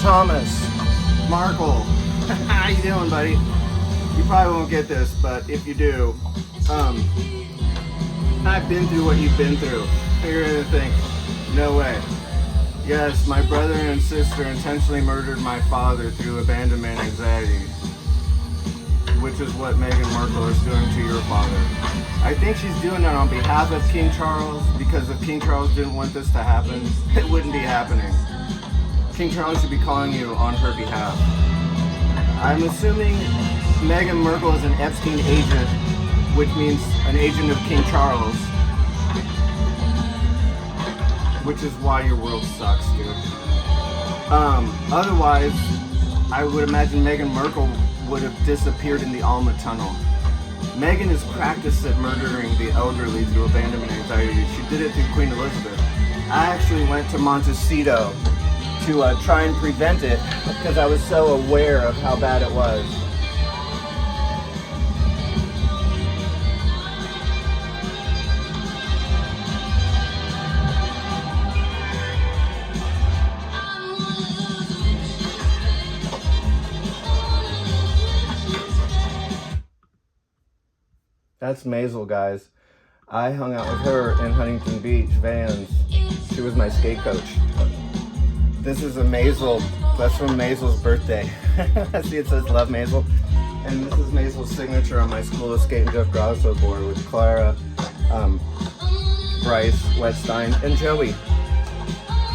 Thomas, Markle, how you doing, buddy? You probably won't get this, but if you do, I've been through what you've been through. You're gonna think, no way. Yes, my brother and sister intentionally murdered my father through abandonment anxiety, which is what Meghan Markle is doing to your father. I think she's doing it on behalf of King Charles, because if King Charles didn't want this to happen, it wouldn't be happening. King Charles should be calling you on her behalf. I'm assuming Meghan Markle is an Epstein agent, which means an agent of King Charles, which is why your world sucks, dude. Otherwise, I would imagine Meghan Markle would have disappeared in the Alma Tunnel. Meghan is practiced at murdering the elderly through abandonment anxiety. She did it through Queen Elizabeth. I actually went to Montecito to try and prevent it because I was so aware of how bad it was. That's Maisel, guys. I hung out with her in Huntington Beach, Vans. She was my skate coach. This is a Maisel. That's from Maisel's birthday. See, it says Love Maisel. And this is Maisel's signature on my School of Skate and Jeff Grosso board with Clara, Bryce, Wetstein, and Joey.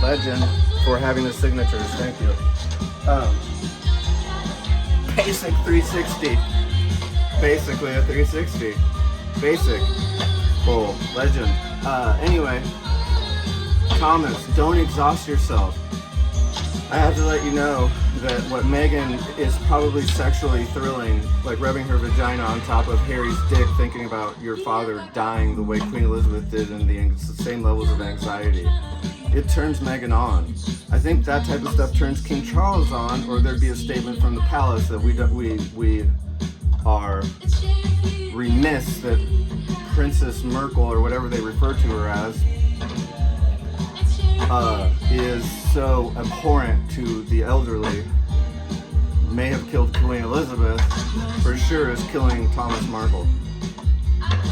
Legend for having the signatures. Thank you. Basic 360. Basically a 360. Basic. Cool. Legend. Anyway, Thomas, don't exhaust yourself. I have to let you know that what Meghan is probably sexually thrilling, like rubbing her vagina on top of Harry's dick, thinking about your father dying the way Queen Elizabeth did in the same levels of anxiety. It turns Meghan on. I think that type of stuff turns King Charles on, or there'd be a statement from the palace that we are remiss that Princess Markle, or whatever they refer to her as, is so abhorrent to the elderly, may have killed Queen Elizabeth, for sure is killing Thomas Markle.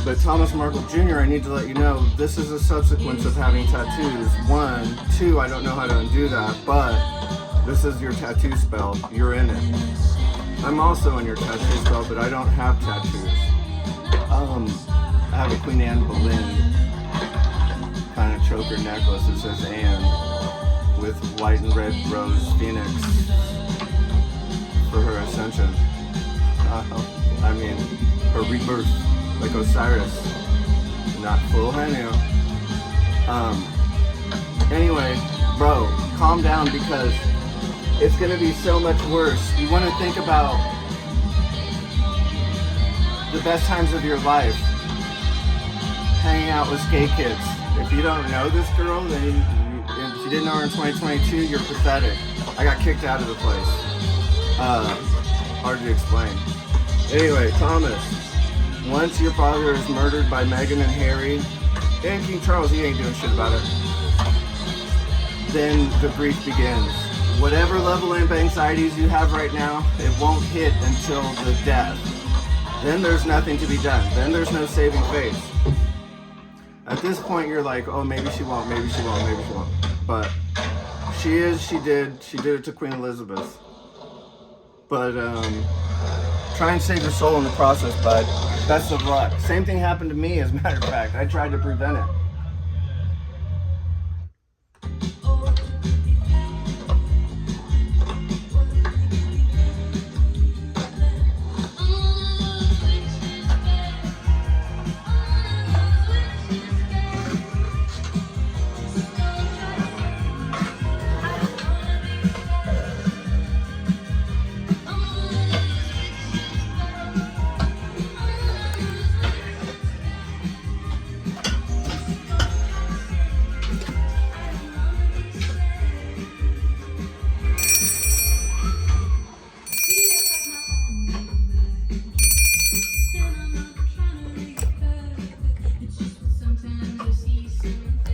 But Thomas Markle Jr., I need to let you know, this is a subsequence of having tattoos. 1, 2, I don't know how to undo that, but this is your tattoo spell. You're in it. I'm also in your tattoo spell, but I don't have tattoos. I have a Queen Anne Boleyn kind of choker necklace that says Anne with white and red rose phoenix for her ascension. I mean, her rebirth, like Osiris, not full Hanu. Anyway, bro, calm down, because it's gonna be so much worse. You want to think about the best times of your life, hanging out with gay kids. If you don't know this girl, then if you didn't know her in 2022, you're pathetic. I got kicked out of the place. Hard to explain. Anyway, Thomas, once your father is murdered by Meghan and Harry, and King Charles, he ain't doing shit about it, then the grief begins. Whatever level of anxieties you have right now, it won't hit until the death. Then there's nothing to be done. Then there's no saving face. At this point, you're like, oh, maybe she won't, maybe she won't, maybe she won't. But she did it to Queen Elizabeth. But try and save your soul in the process, bud. Best of luck. Same thing happened to me, as a matter of fact. I tried to prevent it.